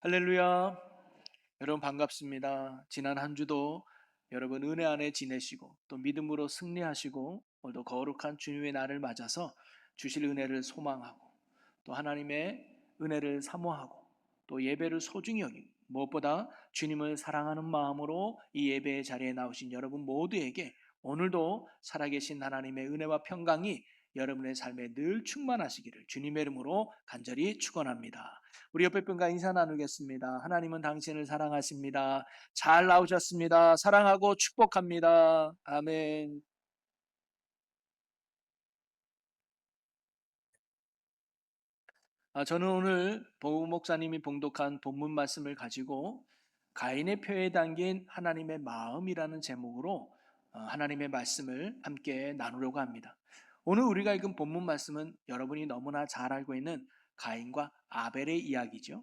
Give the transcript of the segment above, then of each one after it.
할렐루야. 여러분 반갑습니다. 지난 한 주도 여러분 은혜 안에 지내시고 또 믿음으로 승리하시고 오늘도 거룩한 주님의 날을 맞아서 주실 은혜를 소망하고 또 하나님의 은혜를 사모하고 또 예배를 소중히 여기고 무엇보다 주님을 사랑하는 마음으로 이 예배의 자리에 나오신 여러분 모두에게 오늘도 살아계신 하나님의 은혜와 평강이 여러분의 삶에 늘 충만하시기를 주님의 이름으로 간절히 축원합니다. 우리 옆에 분과 인사 나누겠습니다. 하나님은 당신을 사랑하십니다. 잘 나오셨습니다. 사랑하고 축복합니다. 아멘. 저는 오늘 보 목사님이 봉독한 본문 말씀을 가지고 가인의 표에 담긴 하나님의 마음이라는 제목으로 하나님의 말씀을 함께 나누려고 합니다. 오늘 우리가 읽은 본문 말씀은 여러분이 너무나 잘 알고 있는 가인과 아벨의 이야기죠.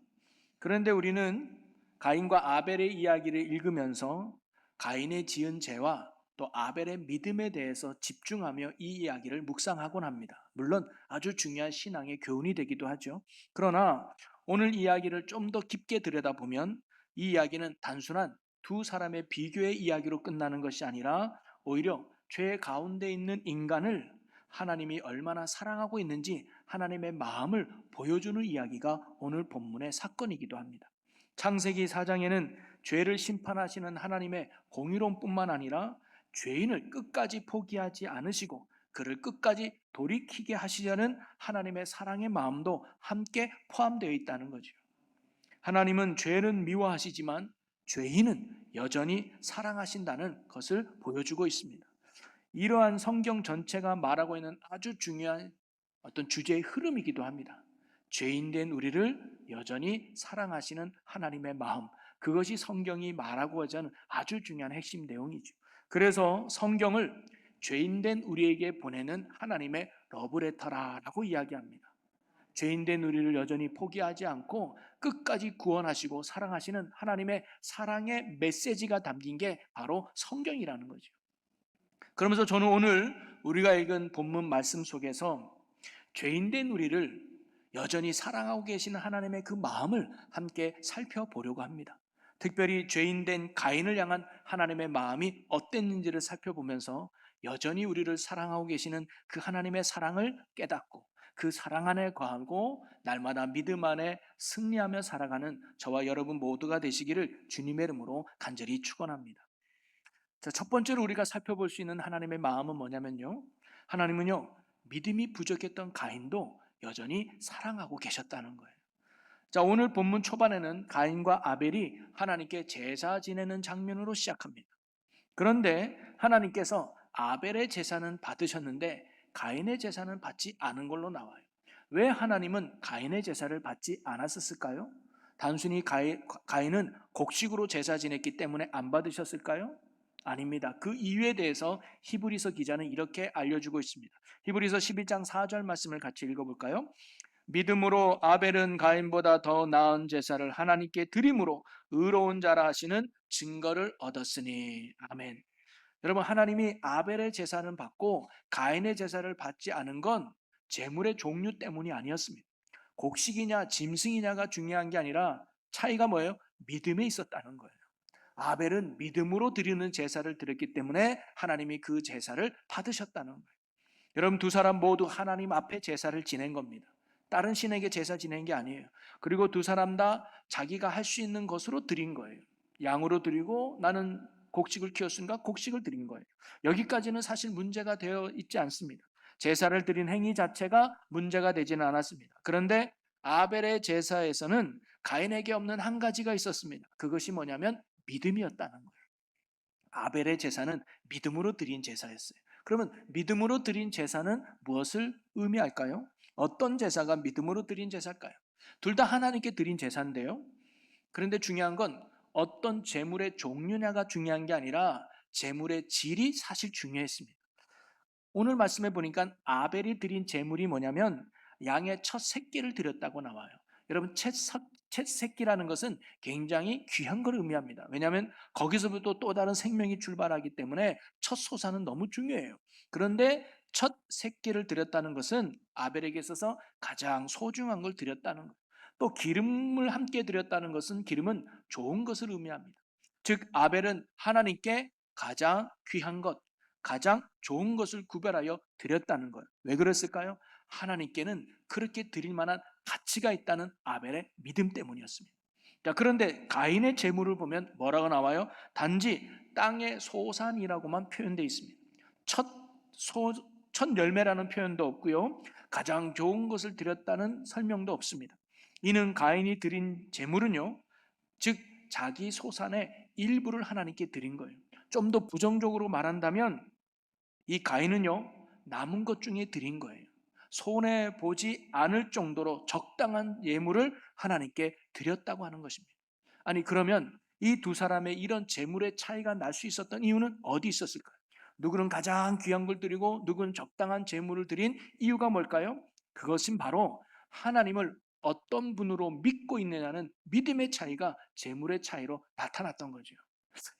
그런데 우리는 가인과 아벨의 이야기를 읽으면서 가인의 지은 죄와 또 아벨의 믿음에 대해서 집중하며 이 이야기를 묵상하곤 합니다. 물론 아주 중요한 신앙의 교훈이 되기도 하죠. 그러나 오늘 이야기를 좀 더 깊게 들여다보면 이 이야기는 단순한 두 사람의 비교의 이야기로 끝나는 것이 아니라 오히려 죄 가운데 있는 인간을 하나님이 얼마나 사랑하고 있는지 하나님의 마음을 보여주는 이야기가 오늘 본문의 사건이기도 합니다. 창세기 4장에는 죄를 심판하시는 하나님의 공의로움뿐만 아니라 죄인을 끝까지 포기하지 않으시고 그를 끝까지 돌이키게 하시려는 하나님의 사랑의 마음도 함께 포함되어 있다는 거죠. 하나님은 죄는 미워하시지만 죄인은 여전히 사랑하신다는 것을 보여주고 있습니다. 이러한 성경 전체가 말하고 있는 아주 중요한 어떤 주제의 흐름이기도 합니다. 죄인된 우리를 여전히 사랑하시는 하나님의 마음, 그것이 성경이 말하고 하자는 아주 중요한 핵심 내용이죠. 그래서 성경을 죄인된 우리에게 보내는 하나님의 러브레터라고 이야기합니다. 죄인된 우리를 여전히 포기하지 않고 끝까지 구원하시고 사랑하시는 하나님의 사랑의 메시지가 담긴 게 바로 성경이라는 거죠. 그러면서 저는 오늘 우리가 읽은 본문 말씀 속에서 죄인된 우리를 여전히 사랑하고 계시는 하나님의 그 마음을 함께 살펴보려고 합니다. 특별히 죄인된 가인을 향한 하나님의 마음이 어땠는지를 살펴보면서 여전히 우리를 사랑하고 계시는 그 하나님의 사랑을 깨닫고 그 사랑 안에 거하고 날마다 믿음 안에 승리하며 살아가는 저와 여러분 모두가 되시기를 주님의 이름으로 간절히 축원합니다. 자, 첫 번째로 우리가 살펴볼 수 있는 하나님의 마음은 뭐냐면요. 하나님은요, 믿음이 부족했던 가인도 여전히 사랑하고 계셨다는 거예요. 자, 오늘 본문 초반에는 가인과 아벨이 하나님께 제사 지내는 장면으로 시작합니다. 그런데 하나님께서 아벨의 제사는 받으셨는데 가인의 제사는 받지 않은 걸로 나와요. 왜 하나님은 가인의 제사를 받지 않았을까요? 단순히 가인은 곡식으로 제사 지냈기 때문에 안 받으셨을까요? 아닙니다. 그 이유에 대해서 히브리서 기자는 이렇게 알려주고 있습니다. 히브리서 11장 4절 말씀을 같이 읽어볼까요? 믿음으로 아벨은 가인보다 더 나은 제사를 하나님께 드림으로 의로운 자라 하시는 증거를 얻었으니. 아멘. 여러분, 하나님이 아벨의 제사는 받고 가인의 제사를 받지 않은 건 제물의 종류 때문이 아니었습니다. 곡식이냐 짐승이냐가 중요한 게 아니라 차이가 뭐예요? 믿음에 있었다는 거예요. 아벨은 믿음으로 드리는 제사를 드렸기 때문에 하나님이 그 제사를 받으셨다는 거예요. 여러분, 두 사람 모두 하나님 앞에 제사를 지낸 겁니다. 다른 신에게 제사 지낸 게 아니에요. 그리고 두 사람 다 자기가 할 수 있는 것으로 드린 거예요. 양으로 드리고 나는 곡식을 키웠으니까 곡식을 드린 거예요. 여기까지는 사실 문제가 되어 있지 않습니다. 제사를 드린 행위 자체가 문제가 되지는 않았습니다. 그런데 아벨의 제사에서는 가인에게 없는 한 가지가 있었습니다. 그것이 뭐냐면 믿음이었다는 거예요. 아벨의 제사는 믿음으로 드린 제사였어요. 그러면 믿음으로 드린 제사는 무엇을 의미할까요? 어떤 제사가 믿음으로 드린 제사일까요? 둘 다 하나님께 드린 제사인데요. 그런데 중요한 건 어떤 제물의 종류냐가 중요한 게 아니라 제물의 질이 사실 중요했습니다. 오늘 말씀해 보니까 아벨이 드린 제물이 뭐냐면 양의 첫 새끼를 드렸다고 나와요. 여러분, 첫 새끼라는 것은 굉장히 귀한 걸 의미합니다. 왜냐하면 거기서부터 또 다른 생명이 출발하기 때문에 첫 소사는 너무 중요해요. 그런데 첫 새끼를 드렸다는 것은 아벨에게 있어서 가장 소중한 걸 드렸다는 거예요. 또 기름을 함께 드렸다는 것은 기름은 좋은 것을 의미합니다. 즉 아벨은 하나님께 가장 귀한 것, 가장 좋은 것을 구별하여 드렸다는 거예요. 왜 그랬을까요? 하나님께는 그렇게 드릴 만한 가치가 있다는 아벨의 믿음 때문이었습니다. 자, 그런데 가인의 재물을 보면 뭐라고 나와요? 단지 땅의 소산이라고만 표현되어 있습니다. 첫, 소, 첫 열매라는 표현도 없고요. 가장 좋은 것을 드렸다는 설명도 없습니다. 이는 가인이 드린 재물은요, 즉 자기 소산의 일부를 하나님께 드린 거예요. 좀 더 부정적으로 말한다면 이 가인은요, 남은 것 중에 드린 거예요. 손해 보지 않을 정도로 적당한 예물을 하나님께 드렸다고 하는 것입니다. 아니 그러면 이 두 사람의 이런 재물의 차이가 날 수 있었던 이유는 어디 있었을까요? 누구는 가장 귀한 걸 드리고 누구는 적당한 재물을 드린 이유가 뭘까요? 그것은 바로 하나님을 어떤 분으로 믿고 있느냐는 믿음의 차이가 재물의 차이로 나타났던 거죠.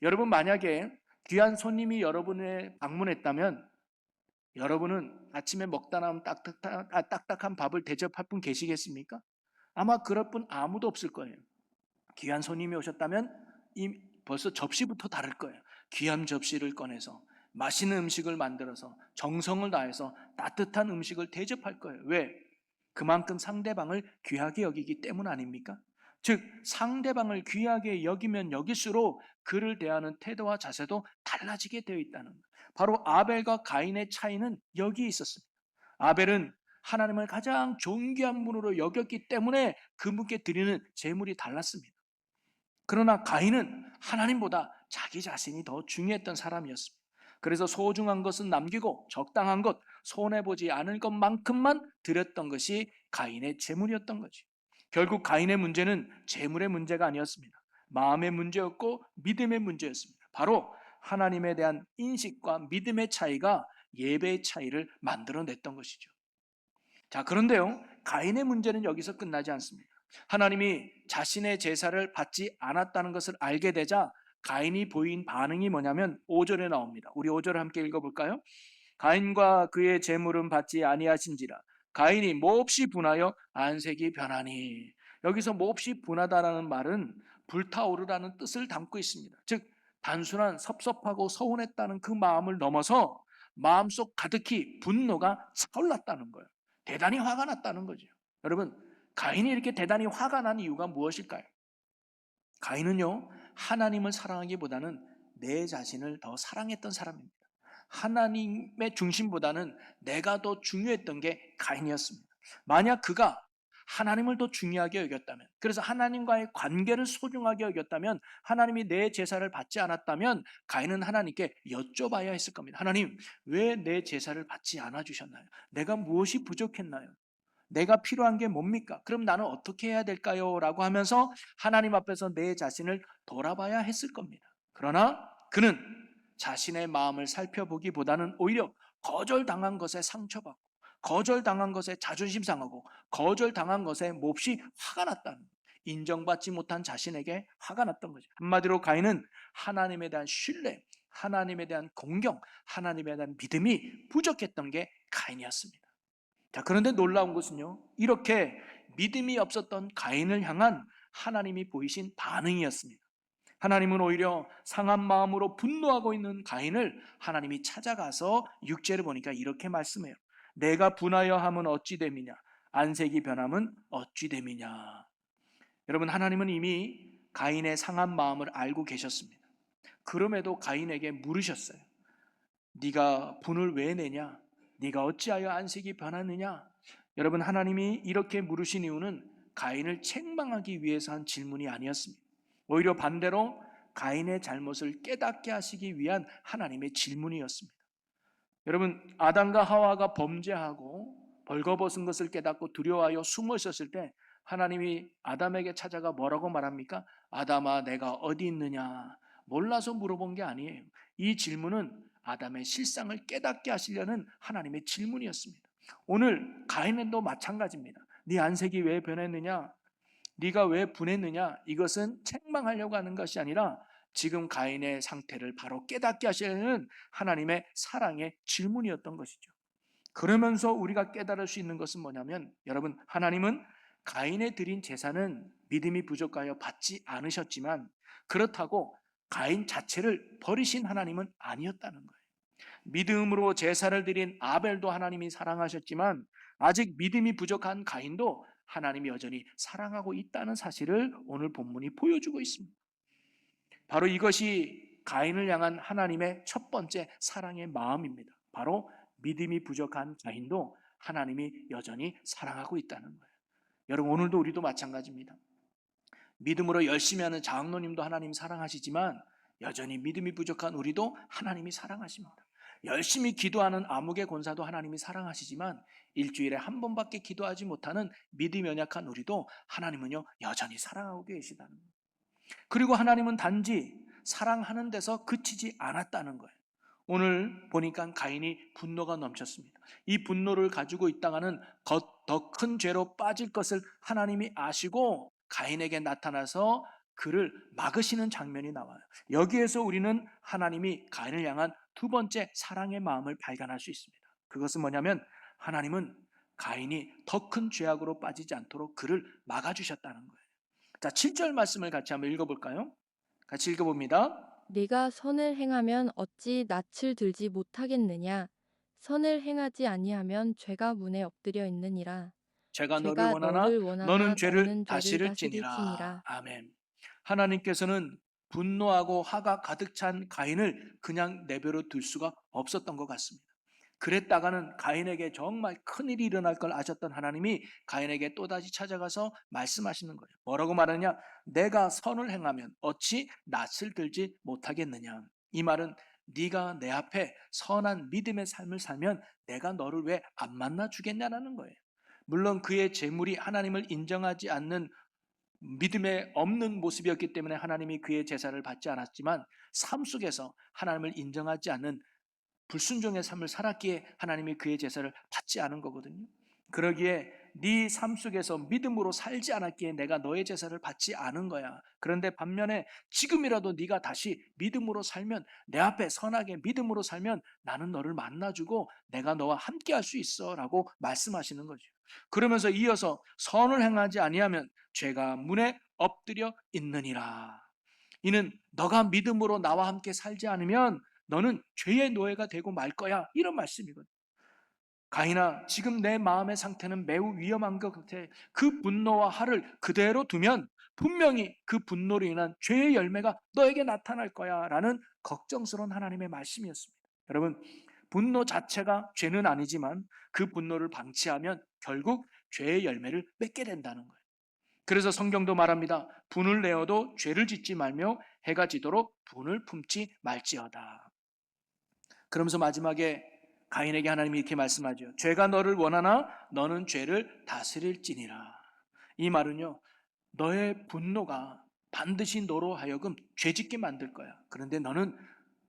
여러분 만약에 귀한 손님이 여러분의 방문했다면 여러분은 아침에 먹다 남은 딱딱한 밥을 대접할 분 계시겠습니까? 아마 그럴 분 아무도 없을 거예요. 귀한 손님이 오셨다면 벌써 접시부터 다를 거예요. 귀한 접시를 꺼내서 맛있는 음식을 만들어서 정성을 다해서 따뜻한 음식을 대접할 거예요. 왜? 그만큼 상대방을 귀하게 여기기 때문 아닙니까? 즉 상대방을 귀하게 여기면 여길수록 그를 대하는 태도와 자세도 달라지게 되어 있다는 거예요. 바로 아벨과 가인의 차이는 여기에 있었습니다. 아벨은 하나님을 가장 존귀한 분으로 여겼기 때문에 그분께 드리는 제물이 달랐습니다. 그러나 가인은 하나님보다 자기 자신이 더 중요했던 사람이었습니다. 그래서 소중한 것은 남기고 적당한 것, 손해보지 않을 것만큼만 드렸던 것이 가인의 재물이었던 거지. 결국 가인의 문제는 재물의 문제가 아니었습니다. 마음의 문제였고 믿음의 문제였습니다. 바로 하나님에 대한 인식과 믿음의 차이가 예배의 차이를 만들어냈던 것이죠. 자, 그런데요, 가인의 문제는 여기서 끝나지 않습니다. 하나님이 자신의 제사를 받지 않았다는 것을 알게 되자 가인이 보인 반응이 뭐냐면 5절에 나옵니다. 우리 5절을 함께 읽어볼까요? 가인과 그의 재물은 받지 아니하신지라 가인이 몹시 분하여 안색이 변하니. 여기서 몹시 분하다라는 말은 불타오르라는 뜻을 담고 있습니다. 즉 단순한 섭섭하고 서운했다는 그 마음을 넘어서 마음속 가득히 분노가 차올랐다는 거예요. 대단히 화가 났다는 거죠. 여러분, 가인이 이렇게 대단히 화가 난 이유가 무엇일까요? 가인은요, 하나님을 사랑하기보다는 내 자신을 더 사랑했던 사람입니다. 하나님의 중심보다는 내가 더 중요했던 게 가인이었습니다. 만약 그가 하나님을 더 중요하게 여겼다면, 그래서 하나님과의 관계를 소중하게 여겼다면, 하나님이 내 제사를 받지 않았다면 가인은 하나님께 여쭤봐야 했을 겁니다. 하나님, 왜 내 제사를 받지 않아 주셨나요? 내가 무엇이 부족했나요? 내가 필요한 게 뭡니까? 그럼 나는 어떻게 해야 될까요? 라고 하면서 하나님 앞에서 내 자신을 돌아봐야 했을 겁니다. 그러나 그는 자신의 마음을 살펴보기보다는 오히려 거절당한 것에 상처받고 거절당한 것에 자존심 상하고 거절당한 것에 몹시 화가 났다는 거예요. 인정받지 못한 자신에게 화가 났던 거죠. 한마디로 가인은 하나님에 대한 신뢰, 하나님에 대한 공경, 하나님에 대한 믿음이 부족했던 게 가인이었습니다. 자, 그런데 놀라운 것은요, 이렇게 믿음이 없었던 가인을 향한 하나님이 보이신 반응이었습니다. 하나님은 오히려 상한 마음으로 분노하고 있는 가인을 하나님이 찾아가서 6절을 보니까 이렇게 말씀해요. 내가 분하여 함은 어찌 됨이냐, 안색이 변함은 어찌 됨이냐. 여러분, 하나님은 이미 가인의 상한 마음을 알고 계셨습니다. 그럼에도 가인에게 물으셨어요. 네가 분을 왜 내냐? 네가 어찌하여 안색이 변하느냐? 여러분, 하나님이 이렇게 물으신 이유는 가인을 책망하기 위해서 한 질문이 아니었습니다. 오히려 반대로 가인의 잘못을 깨닫게 하시기 위한 하나님의 질문이었습니다. 여러분, 아담과 하와가 범죄하고 벌거벗은 것을 깨닫고 두려워하여 숨어 있었을 때 하나님이 아담에게 찾아가 뭐라고 말합니까? 아담아, 내가 어디 있느냐? 몰라서 물어본 게 아니에요. 이 질문은 아담의 실상을 깨닫게 하시려는 하나님의 질문이었습니다. 오늘 가인도 마찬가지입니다. 네 안색이 왜 변했느냐? 네가 왜 분했느냐? 이것은 책망하려고 하는 것이 아니라 지금 가인의 상태를 바로 깨닫게 하시려는 하나님의 사랑의 질문이었던 것이죠. 그러면서 우리가 깨달을 수 있는 것은 뭐냐면, 여러분, 하나님은 가인의 드린 제사는 믿음이 부족하여 받지 않으셨지만 그렇다고 가인 자체를 버리신 하나님은 아니었다는 거예요. 믿음으로 제사를 드린 아벨도 하나님이 사랑하셨지만 아직 믿음이 부족한 가인도 하나님이 여전히 사랑하고 있다는 사실을 오늘 본문이 보여주고 있습니다. 바로 이것이 가인을 향한 하나님의 첫 번째 사랑의 마음입니다. 바로 믿음이 부족한 가인도 하나님이 여전히 사랑하고 있다는 거예요. 여러분, 오늘도 우리도 마찬가지입니다. 믿음으로 열심히 하는 장로님도 하나님 사랑하시지만 여전히 믿음이 부족한 우리도 하나님이 사랑하십니다. 열심히 기도하는 아무개 권사도 하나님이 사랑하시지만 일주일에 한 번밖에 기도하지 못하는 믿음이 연약한 우리도 하나님은요 여전히 사랑하고 계시다는 거예요. 그리고 하나님은 단지 사랑하는 데서 그치지 않았다는 거예요. 오늘 보니까 가인이 분노가 넘쳤습니다. 이 분노를 가지고 있다가는 더 큰 죄로 빠질 것을 하나님이 아시고 가인에게 나타나서 그를 막으시는 장면이 나와요. 여기에서 우리는 하나님이 가인을 향한 두 번째 사랑의 마음을 발견할 수 있습니다. 그것은 뭐냐면 하나님은 가인이 더 큰 죄악으로 빠지지 않도록 그를 막아주셨다는 거예요. 자, 7절 말씀을 같이 한번 읽어볼까요? 같이 읽어봅니다. 네가 선을 행하면 어찌 낯을 들지 못하겠느냐? 선을 행하지 아니하면 죄가 문에 엎드려 있느니라. 제가 너를 죄가 원하나 너를 너는 원하나 죄를 너는 죄를 다스릴지니라. 다스릴지니라. 아멘. 하나님께서는 분노하고 화가 가득 찬 가인을 그냥 내버려 둘 수가 없었던 것 같습니다. 그랬다가는 가인에게 정말 큰일이 일어날 걸 아셨던 하나님이 가인에게 또다시 찾아가서 말씀하시는 거예요. 뭐라고 말하냐? 내가 선을 행하면 어찌 낯을 들지 못하겠느냐. 이 말은 네가 내 앞에 선한 믿음의 삶을 살면 내가 너를 왜 안 만나 주겠냐라는 거예요. 물론 그의 재물이 하나님을 인정하지 않는 믿음에 없는 모습이었기 때문에 하나님이 그의 제사를 받지 않았지만 삶 속에서 하나님을 인정하지 않는 불순종의 삶을 살았기에 하나님이 그의 제사를 받지 않은 거거든요. 그러기에 네 삶 속에서 믿음으로 살지 않았기에 내가 너의 제사를 받지 않은 거야. 그런데 반면에 지금이라도 네가 다시 믿음으로 살면 내 앞에 선하게 믿음으로 살면 나는 너를 만나주고 내가 너와 함께 할 수 있어 라고 말씀하시는 거죠. 그러면서 이어서 선을 행하지 아니하면 죄가 문에 엎드려 있느니라. 이는 너가 믿음으로 나와 함께 살지 않으면 너는 죄의 노예가 되고 말 거야. 이런 말씀이거든. 가인아, 지금 내 마음의 상태는 매우 위험한 것 같아. 그 분노와 화를 그대로 두면 분명히 그 분노로 인한 죄의 열매가 너에게 나타날 거야. 라는 걱정스러운 하나님의 말씀이었습니다. 여러분, 분노 자체가 죄는 아니지만 그 분노를 방치하면 결국 죄의 열매를 맺게 된다는 거예요. 그래서 성경도 말합니다. 분을 내어도 죄를 짓지 말며 해가 지도록 분을 품지 말지어다. 그러면서 마지막에 가인에게 하나님이 이렇게 말씀하죠. 죄가 너를 원하나 너는 죄를 다스릴지니라. 이 말은요. 너의 분노가 반드시 너로 하여금 죄짓게 만들 거야. 그런데 너는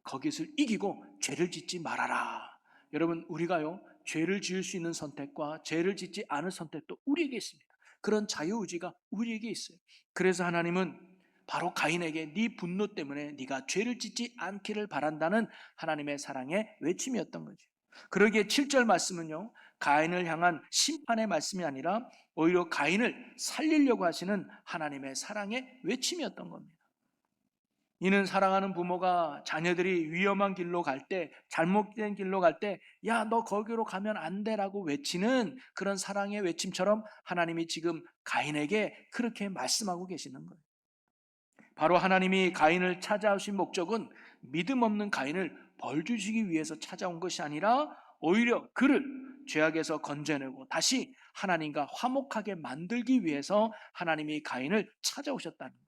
거기서 이기고 죄를 짓지 말아라. 여러분, 우리가요. 죄를 지을 수 있는 선택과 죄를 짓지 않을 선택도 우리에게 있습니다. 그런 자유의지가 우리에게 있어요. 그래서 하나님은 바로 가인에게 네 분노 때문에 네가 죄를 짓지 않기를 바란다는 하나님의 사랑의 외침이었던 거죠. 그러기에 7절 말씀은요. 가인을 향한 심판의 말씀이 아니라 오히려 가인을 살리려고 하시는 하나님의 사랑의 외침이었던 겁니다. 이는 사랑하는 부모가 자녀들이 위험한 길로 갈 때, 잘못된 길로 갈 때, 야, 너 거기로 가면 안 돼라고 외치는 그런 사랑의 외침처럼 하나님이 지금 가인에게 그렇게 말씀하고 계시는 거예요. 바로 하나님이 가인을 찾아오신 목적은 믿음 없는 가인을 벌 주시기 위해서 찾아온 것이 아니라 오히려 그를 죄악에서 건져내고 다시 하나님과 화목하게 만들기 위해서 하나님이 가인을 찾아오셨다는 거예요.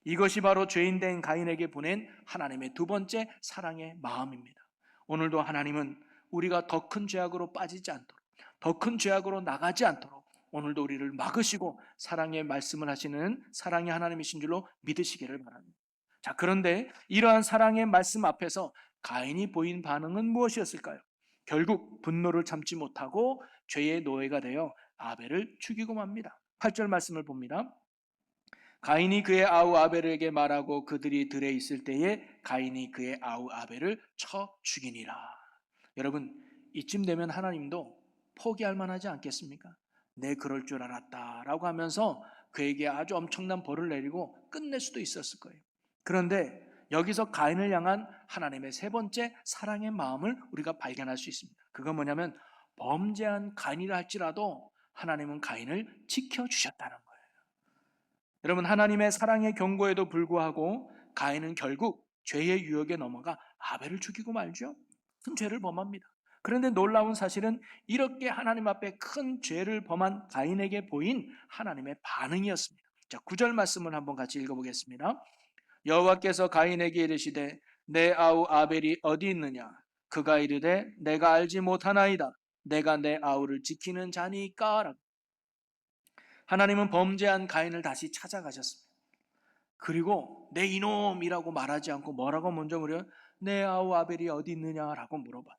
이것이 바로 죄인된 가인에게 보낸 하나님의 두 번째 사랑의 마음입니다. 오늘도 하나님은 우리가 더 큰 죄악으로 빠지지 않도록, 더 큰 죄악으로 나가지 않도록 오늘도 우리를 막으시고 사랑의 말씀을 하시는 사랑의 하나님이신 줄로 믿으시기를 바랍니다. 자, 그런데 이러한 사랑의 말씀 앞에서 가인이 보인 반응은 무엇이었을까요? 결국 분노를 참지 못하고 죄의 노예가 되어 아벨을 죽이고 맙니다. 8절 말씀을 봅니다. 가인이 그의 아우 아벨에게 말하고 그들이 들에 있을 때에 가인이 그의 아우 아벨을 쳐 죽이니라. 여러분, 이쯤 되면 하나님도 포기할 만하지 않겠습니까? 내 그럴 줄 알았다라고 하면서 그에게 아주 엄청난 벌을 내리고 끝낼 수도 있었을 거예요. 그런데 여기서 가인을 향한 하나님의 세 번째 사랑의 마음을 우리가 발견할 수 있습니다. 그건 뭐냐면 범죄한 가인이라 할지라도 하나님은 가인을 지켜주셨다는 거예요. 여러분, 하나님의 사랑의 경고에도 불구하고 가인은 결국 죄의 유혹에 넘어가 아벨을 죽이고 말죠. 큰 죄를 범합니다. 그런데 놀라운 사실은 이렇게 하나님 앞에 큰 죄를 범한 가인에게 보인 하나님의 반응이었습니다. 자, 9절 말씀을 한번 같이 읽어보겠습니다. 여호와께서 가인에게 이르시되 내 아우 아벨이 어디 있느냐? 그가 이르되 내가 알지 못하나이다. 내가 내 아우를 지키는 자니까. 하나님은 범죄한 가인을 다시 찾아가셨습니다. 그리고 내 이놈이라고 말하지 않고 뭐라고 먼저 물어요? 내 아우 아벨이 어디 있느냐라고 물어봐요.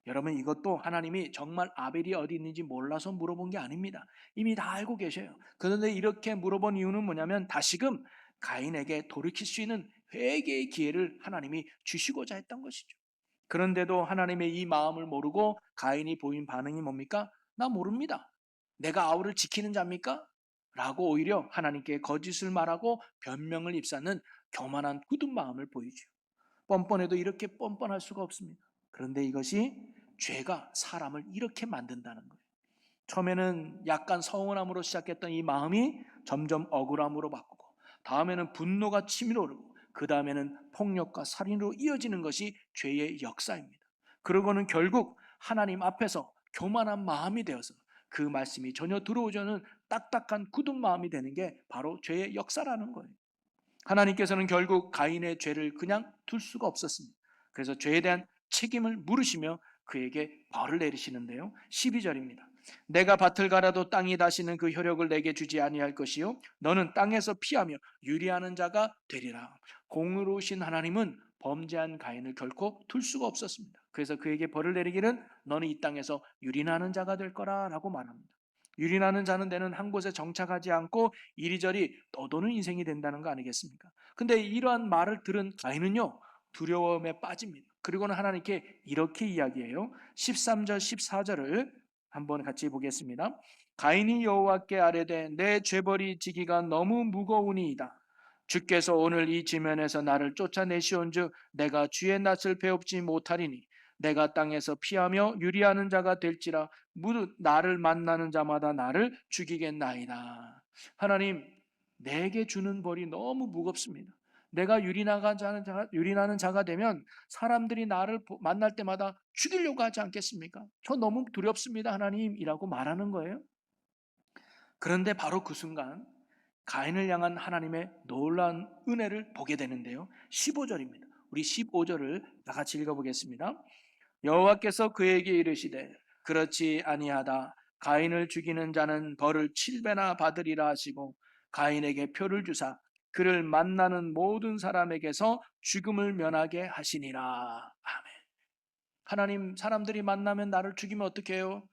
여러분, 이것도 하나님이 정말 아벨이 어디 있는지 몰라서 물어본 게 아닙니다. 이미 다 알고 계셔요. 그런데 이렇게 물어본 이유는 뭐냐면 다시금 가인에게 돌이킬 수 있는 회개의 기회를 하나님이 주시고자 했던 것이죠. 그런데도 하나님의 이 마음을 모르고 가인이 보인 반응이 뭡니까? 나 모릅니다. 내가 아우를 지키는 자입니까? 라고 오히려 하나님께 거짓을 말하고 변명을 입사는 교만한 굳은 마음을 보이죠. 뻔뻔해도 이렇게 뻔뻔할 수가 없습니다. 그런데 이것이 죄가 사람을 이렇게 만든다는 거예요. 처음에는 약간 서운함으로 시작했던 이 마음이 점점 억울함으로 바꾸고, 다음에는 분노가 치밀어 오르고, 그 다음에는 폭력과 살인으로 이어지는 것이 죄의 역사입니다. 그러고는 결국 하나님 앞에서 교만한 마음이 되어서 그 말씀이 전혀 들어오지 않은 딱딱한 굳은 마음이 되는 게 바로 죄의 역사라는 거예요. 하나님께서는 결국 가인의 죄를 그냥 둘 수가 없었습니다. 그래서 죄에 대한 책임을 물으시며 그에게 벌을 내리시는데요. 12절입니다. 내가 밭을 갈아도 땅이 다시는 그 효력을 내게 주지 아니할 것이요 너는 땅에서 피하며 유리하는 자가 되리라. 공의로우신 하나님은 범죄한 가인을 결코 둘 수가 없었습니다. 그래서 그에게 벌을 내리기는 너는 이 땅에서 유린하는 자가 될 거라라고 말합니다. 유린하는 자는 되는 한 곳에 정착하지 않고 이리저리 떠도는 인생이 된다는 거 아니겠습니까? 근데 이러한 말을 들은 가인은요, 두려움에 빠집니다. 그리고는 하나님께 이렇게 이야기해요. 13절 14절을 한번 같이 보겠습니다. 가인이 여호와께 아뢰되 내 죄벌이 지기가 너무 무거우니이다. 주께서 오늘 이 지면에서 나를 쫓아내시온즉 내가 주의 낯을 배웁지 못하리니 내가 땅에서 피하며 유리하는 자가 될지라 무릇 나를 만나는 자마다 나를 죽이겠나이다. 하나님, 내게 주는 벌이 너무 무겁습니다. 내가 유린하는 자가 되면 사람들이 나를 만날 때마다 죽이려고 하지 않겠습니까? 저 너무 두렵습니다, 하나님이라고 말하는 거예요. 그런데 바로 그 순간 가인을 향한 하나님의 놀라운 은혜를 보게 되는데요. 15절입니다. 우리 15절을 다 같이 읽어보겠습니다. 여호와께서 그에게 이르시되 그렇지 아니하다. 가인을 죽이는 자는 벌을 7배나 받으리라 하시고 가인에게 표를 주사 그를 만나는 모든 사람에게서 죽음을 면하게 하시니라. 아멘. 하나님, 사람들이 만나면 나를 죽이면 어떻게 해요?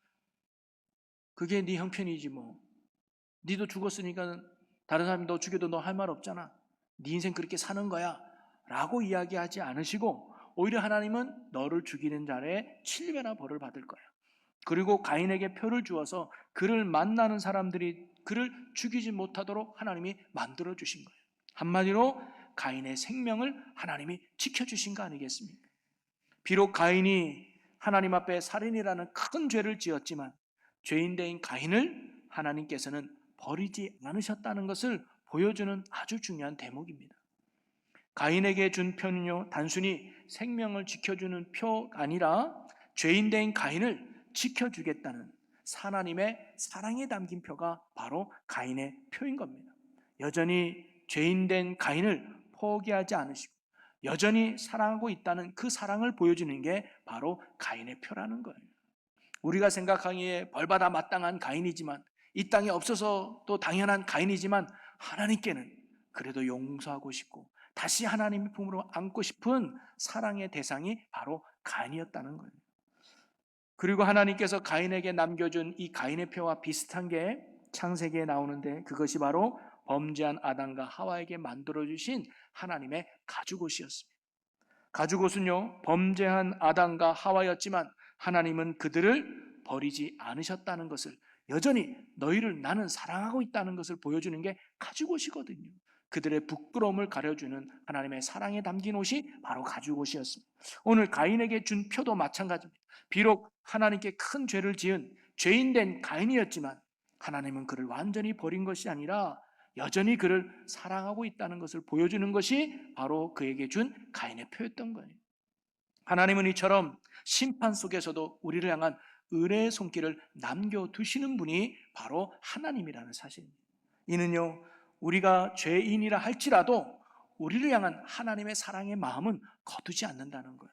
그게 네 형편이지 뭐. 니도 죽었으니까 다른 사람이 너 죽여도 너 할 말 없잖아. 네 인생 그렇게 사는 거야 라고 이야기하지 않으시고 오히려 하나님은 너를 죽이는 자의 7배나 벌을 받을 거야. 그리고 가인에게 표를 주어서 그를 만나는 사람들이 그를 죽이지 못하도록 하나님이 만들어 주신 거예요. 한마디로 가인의 생명을 하나님이 지켜주신 거 아니겠습니까? 비록 가인이 하나님 앞에 살인이라는 큰 죄를 지었지만 죄인대인 가인을 하나님께서는 버리지 않으셨다는 것을 보여주는 아주 중요한 대목입니다. 가인에게 준 표는요, 단순히 생명을 지켜주는 표가 아니라 죄인된 가인을 지켜주겠다는 하나님의 사랑에 담긴 표가 바로 가인의 표인 겁니다. 여전히 죄인된 가인을 포기하지 않으시고 여전히 사랑하고 있다는 그 사랑을 보여주는 게 바로 가인의 표라는 거예요. 우리가 생각하기에 벌받아 마땅한 가인이지만 이 땅에 없어서 또 당연한 가인이지만 하나님께는 그래도 용서하고 싶고 다시 하나님의 품으로 안고 싶은 사랑의 대상이 바로 가인이었다는 거예요. 그리고 하나님께서 가인에게 남겨준 이 가인의 표와 비슷한 게 창세기에 나오는데 그것이 바로 범죄한 아담과 하와에게 만들어주신 하나님의 가죽옷이었습니다. 가죽옷은요, 범죄한 아담과 하와였지만 하나님은 그들을 버리지 않으셨다는 것을 여전히 너희를 나는 사랑하고 있다는 것을 보여주는 게 가죽 옷이거든요. 그들의 부끄러움을 가려주는 하나님의 사랑에 담긴 옷이 바로 가죽 옷이었습니다. 오늘 가인에게 준 표도 마찬가지입니다. 비록 하나님께 큰 죄를 지은 죄인된 가인이었지만 하나님은 그를 완전히 버린 것이 아니라 여전히 그를 사랑하고 있다는 것을 보여주는 것이 바로 그에게 준 가인의 표였던 거예요. 하나님은 이처럼 심판 속에서도 우리를 향한 의뢰의 손길을 남겨두시는 분이 바로 하나님이라는 사실입니다. 이는요, 우리가 죄인이라 할지라도 우리를 향한 하나님의 사랑의 마음은 거두지 않는다는 거예요.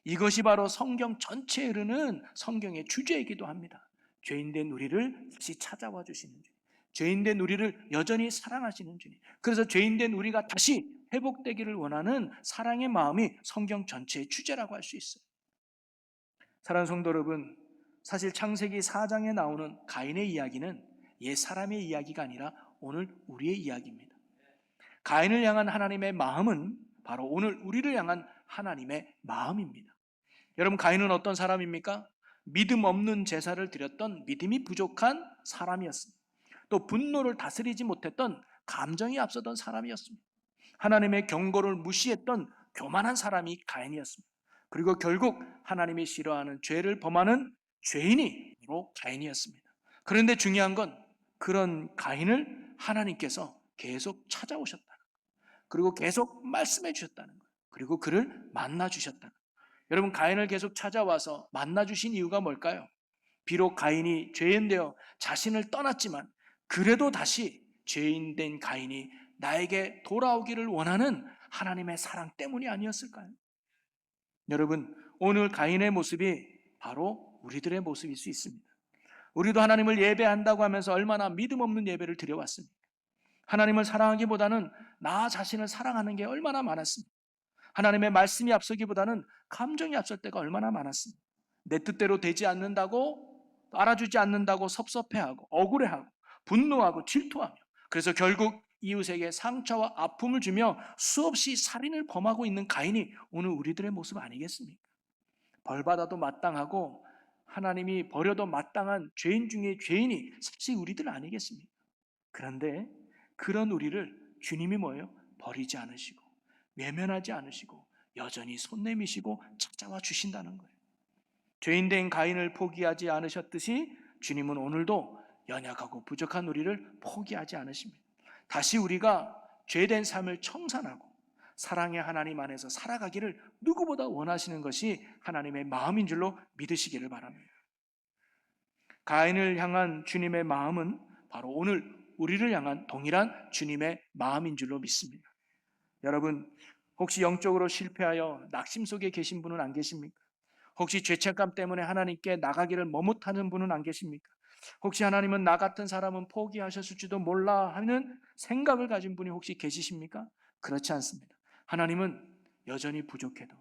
이것이 바로 성경 전체에 흐르는 성경의 주제이기도 합니다. 죄인된 우리를 다시 찾아와 주시는 주님, 죄인된 우리를 여전히 사랑하시는 주님, 그래서 죄인된 우리가 다시 회복되기를 원하는 사랑의 마음이 성경 전체의 주제라고 할 수 있어요. 사랑하는 성도 여러분, 사실 창세기 4장에 나오는 가인의 이야기는 옛 사람의 이야기가 아니라 오늘 우리의 이야기입니다. 가인을 향한 하나님의 마음은 바로 오늘 우리를 향한 하나님의 마음입니다. 여러분, 가인은 어떤 사람입니까? 믿음 없는 제사를 드렸던 믿음이 부족한 사람이었습니다. 또 분노를 다스리지 못했던 감정이 앞서던 사람이었습니다. 하나님의 경고를 무시했던 교만한 사람이 가인이었습니다. 그리고 결국 하나님이 싫어하는 죄를 범하는 죄인이 바로 가인이었습니다. 그런데 중요한 건 그런 가인을 하나님께서 계속 찾아오셨다는 거예요. 그리고 계속 말씀해 주셨다는 거예요. 그리고 그를 만나 주셨다는 거예요. 여러분, 가인을 계속 찾아와서 만나 주신 이유가 뭘까요? 비록 가인이 죄인되어 자신을 떠났지만 그래도 다시 죄인된 가인이 나에게 돌아오기를 원하는 하나님의 사랑 때문이 아니었을까요? 여러분, 오늘 가인의 모습이 바로 우리들의 모습일 수 있습니다. 우리도 하나님을 예배한다고 하면서 얼마나 믿음 없는 예배를 드려왔습니까? 하나님을 사랑하기보다는 나 자신을 사랑하는 게 얼마나 많았습니까? 하나님의 말씀이 앞서기보다는 감정이 앞설 때가 얼마나 많았습니까? 내 뜻대로 되지 않는다고, 알아주지 않는다고 섭섭해하고 억울해하고 분노하고 질투하며, 그래서 결국 이웃에게 상처와 아픔을 주며 수없이 살인을 범하고 있는 가인이 오늘 우리들의 모습 아니겠습니까? 벌받아도 마땅하고 하나님이 버려도 마땅한 죄인 중에 죄인이 사실 우리들 아니겠습니까? 그런데 그런 우리를 주님이 뭐예요? 버리지 않으시고 외면하지 않으시고 여전히 손 내미시고 찾아와 주신다는 거예요. 죄인된 가인을 포기하지 않으셨듯이 주님은 오늘도 연약하고 부족한 우리를 포기하지 않으십니다. 다시 우리가 죄된 삶을 청산하고 사랑의 하나님 안에서 살아가기를 누구보다 원하시는 것이 하나님의 마음인 줄로 믿으시기를 바랍니다. 가인을 향한 주님의 마음은 바로 오늘 우리를 향한 동일한 주님의 마음인 줄로 믿습니다. 여러분, 혹시 영적으로 실패하여 낙심 속에 계신 분은 안 계십니까? 혹시 죄책감 때문에 하나님께 나가기를 머뭇하는 분은 안 계십니까? 혹시 하나님은 나 같은 사람은 포기하셨을지도 몰라 하는 생각을 가진 분이 혹시 계시십니까? 그렇지 않습니다. 하나님은 여전히 부족해도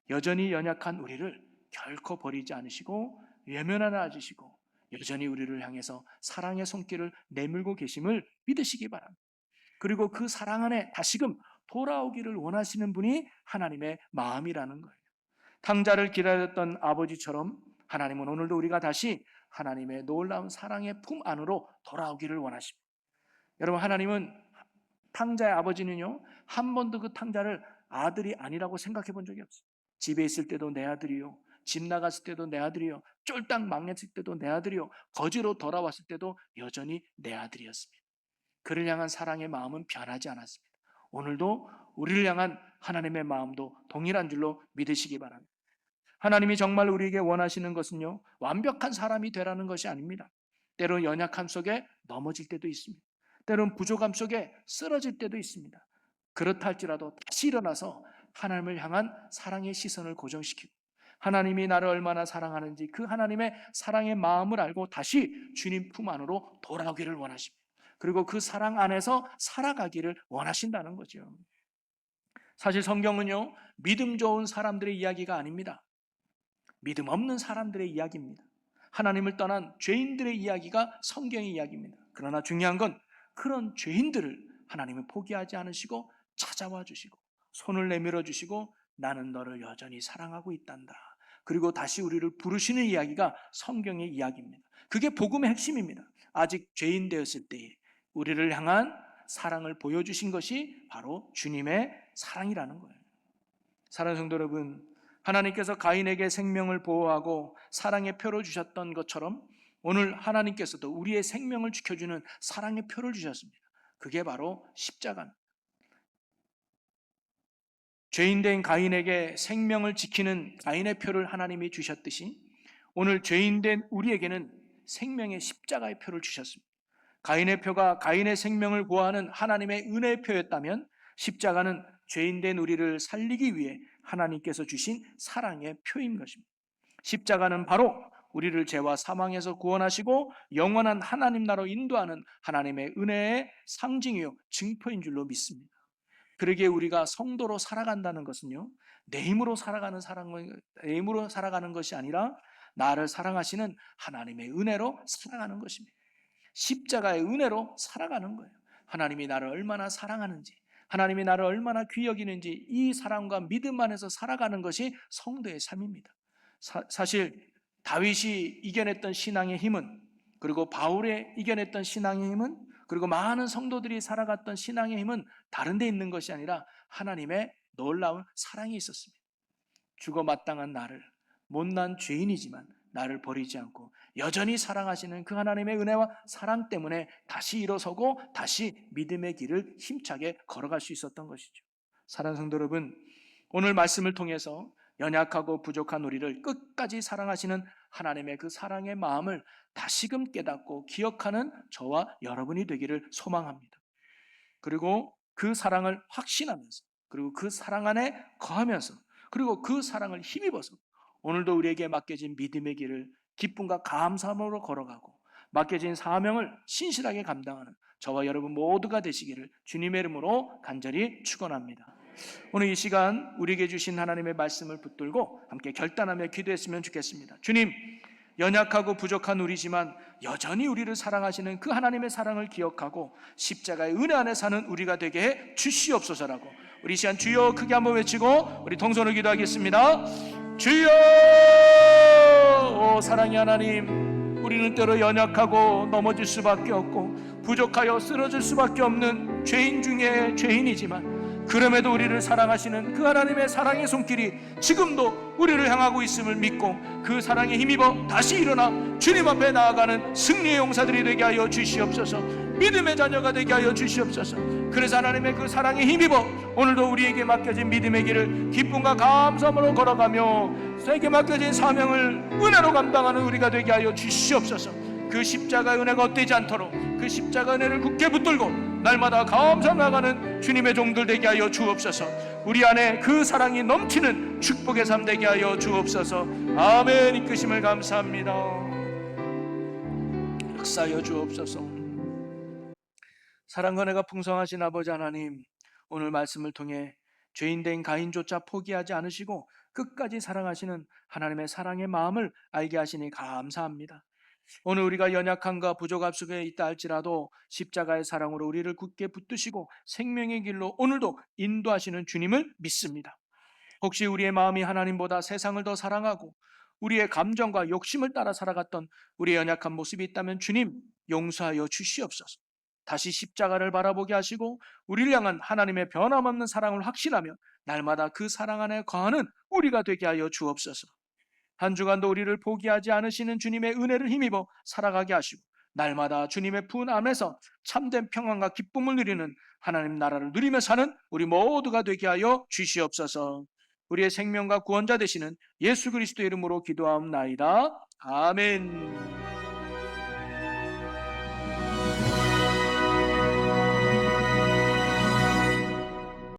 여전히 연약한 우리를 결코 버리지 않으시고 외면하지 않으시고 여전히 우리를 향해서 사랑의 손길을 내밀고 계심을 믿으시기 바랍니다. 그리고 그 사랑 안에 다시금 돌아오기를 원하시는 분이 하나님의 마음이라는 거예요. 탕자를 기다렸던 아버지처럼 하나님은 오늘도 우리가 다시 하나님의 놀라운 사랑의 품 안으로 돌아오기를 원하십니다. 여러분, 하나님은 탕자의 아버지는요, 한 번도 그 탕자를 아들이 아니라고 생각해 본 적이 없어요. 집에 있을 때도 내 아들이요, 집 나갔을 때도 내 아들이요, 쫄딱 망했을 때도 내 아들이요, 거지로 돌아왔을 때도 여전히 내 아들이었습니다. 그를 향한 사랑의 마음은 변하지 않았습니다. 오늘도 우리를 향한 하나님의 마음도 동일한 줄로 믿으시기 바랍니다. 하나님이 정말 우리에게 원하시는 것은요, 완벽한 사람이 되라는 것이 아닙니다. 때론 연약함 속에 넘어질 때도 있습니다. 때론 부족함 속에 쓰러질 때도 있습니다. 그렇다 할지라도 다시 일어나서 하나님을 향한 사랑의 시선을 고정시키고 하나님이 나를 얼마나 사랑하는지 그 하나님의 사랑의 마음을 알고 다시 주님 품 안으로 돌아오기를 원하십니다. 그리고 그 사랑 안에서 살아가기를 원하신다는 거죠. 사실 성경은요, 믿음 좋은 사람들의 이야기가 아닙니다. 믿음 없는 사람들의 이야기입니다. 하나님을 떠난 죄인들의 이야기가 성경의 이야기입니다. 그러나 중요한 건 그런 죄인들을 하나님은 포기하지 않으시고 찾아와 주시고 손을 내밀어 주시고 나는 너를 여전히 사랑하고 있단다. 그리고 다시 우리를 부르시는 이야기가 성경의 이야기입니다. 그게 복음의 핵심입니다. 아직 죄인 되었을 때에 우리를 향한 사랑을 보여주신 것이 바로 주님의 사랑이라는 거예요. 사랑하는 성도 여러분, 하나님께서 가인에게 생명을 보호하고 사랑의 표를 주셨던 것처럼 오늘 하나님께서도 우리의 생명을 지켜주는 사랑의 표를 주셨습니다. 그게 바로 십자가입니다. 죄인된 가인에게 생명을 지키는 가인의 표를 하나님이 주셨듯이 오늘 죄인된 우리에게는 생명의 십자가의 표를 주셨습니다. 가인의 표가 가인의 생명을 보호하는 하나님의 은혜의 표였다면 십자가는 죄인된 우리를 살리기 위해 하나님께서 주신 사랑의 표인 것입니다. 십자가는 바로 우리를 죄와 사망에서 구원하시고 영원한 하나님 나라로 인도하는 하나님의 은혜의 상징이요 증표인 줄로 믿습니다. 그러기에 우리가 성도로 살아간다는 것은요, 내 힘으로 살아가는 것이 아니라 나를 사랑하시는 하나님의 은혜로 살아가는 것입니다. 십자가의 은혜로 살아가는 거예요. 하나님이 나를 얼마나 사랑하는지, 하나님이 나를 얼마나 귀히 여기는지 이 사랑과 믿음 안에서 살아가는 것이 성도의 삶입니다. 사실 다윗이 이겨냈던 신앙의 힘은, 그리고 바울의 이겨냈던 신앙의 힘은, 그리고 많은 성도들이 살아갔던 신앙의 힘은 다른 데 있는 것이 아니라 하나님의 놀라운 사랑이 있었습니다. 죽어 마땅한 나를, 못난 죄인이지만 나를 버리지 않고 여전히 사랑하시는 그 하나님의 은혜와 사랑 때문에 다시 일어서고 다시 믿음의 길을 힘차게 걸어갈 수 있었던 것이죠. 사랑하는 성도 여러분, 오늘 말씀을 통해서 연약하고 부족한 우리를 끝까지 사랑하시는 하나님의 그 사랑의 마음을 다시금 깨닫고 기억하는 저와 여러분이 되기를 소망합니다. 그리고 그 사랑을 확신하면서, 그리고 그 사랑 안에 거하면서, 그리고 그 사랑을 힘입어서 오늘도 우리에게 맡겨진 믿음의 길을 기쁨과 감사함으로 걸어가고 맡겨진 사명을 신실하게 감당하는 저와 여러분 모두가 되시기를 주님의 이름으로 간절히 축원합니다. 오늘 이 시간 우리에게 주신 하나님의 말씀을 붙들고 함께 결단하며 기도했으면 좋겠습니다. 주님, 연약하고 부족한 우리지만 여전히 우리를 사랑하시는 그 하나님의 사랑을 기억하고 십자가의 은혜 안에 사는 우리가 되게 해 주시옵소서라고 우리 시간 주여 크게 한번 외치고 우리 동선을 기도하겠습니다. 주여! 오 사랑의 하나님, 우리는 때로 연약하고 넘어질 수밖에 없고 부족하여 쓰러질 수밖에 없는 죄인 중에 죄인이지만 그럼에도 우리를 사랑하시는 그 하나님의 사랑의 손길이 지금도 우리를 향하고 있음을 믿고 그 사랑에 힘입어 다시 일어나 주님 앞에 나아가는 승리의 용사들이 되게 하여 주시옵소서. 믿음의 자녀가 되게 하여 주시옵소서. 그래서 하나님의 그 사랑에 힘입어 오늘도 우리에게 맡겨진 믿음의 길을 기쁨과 감사함으로 걸어가며 세게 맡겨진 사명을 은혜로 감당하는 우리가 되게 하여 주시옵소서. 그 십자가의 은혜가 헛되지 않도록 그 십자가 은혜를 굳게 붙들고 날마다 감사 나가는 주님의 종들 되게 하여 주옵소서. 우리 안에 그 사랑이 넘치는 축복의 삶 되게 하여 주옵소서. 아멘. 이끄심을 감사합니다. 역사하여 주옵소서. 사랑과 은혜가 풍성하신 아버지 하나님, 오늘 말씀을 통해 죄인된 가인조차 포기하지 않으시고 끝까지 사랑하시는 하나님의 사랑의 마음을 알게 하시니 감사합니다. 오늘 우리가 연약함과 부족함 속에 있다 할지라도 십자가의 사랑으로 우리를 굳게 붙드시고 생명의 길로 오늘도 인도하시는 주님을 믿습니다. 혹시 우리의 마음이 하나님보다 세상을 더 사랑하고 우리의 감정과 욕심을 따라 살아갔던 우리의 연약한 모습이 있다면 주님 용서하여 주시옵소서. 다시 십자가를 바라보게 하시고 우리를 향한 하나님의 변함없는 사랑을 확신하며 날마다 그 사랑 안에 거하는 우리가 되게 하여 주옵소서. 한 주간도 우리를 포기하지 않으시는 주님의 은혜를 힘입어 살아가게 하시고 날마다 주님의 품 안에서 참된 평안과 기쁨을 누리는 하나님 나라를 누리며 사는 우리 모두가 되게 하여 주시옵소서. 우리의 생명과 구원자 되시는 예수 그리스도의 이름으로 기도하옵나이다. 아멘.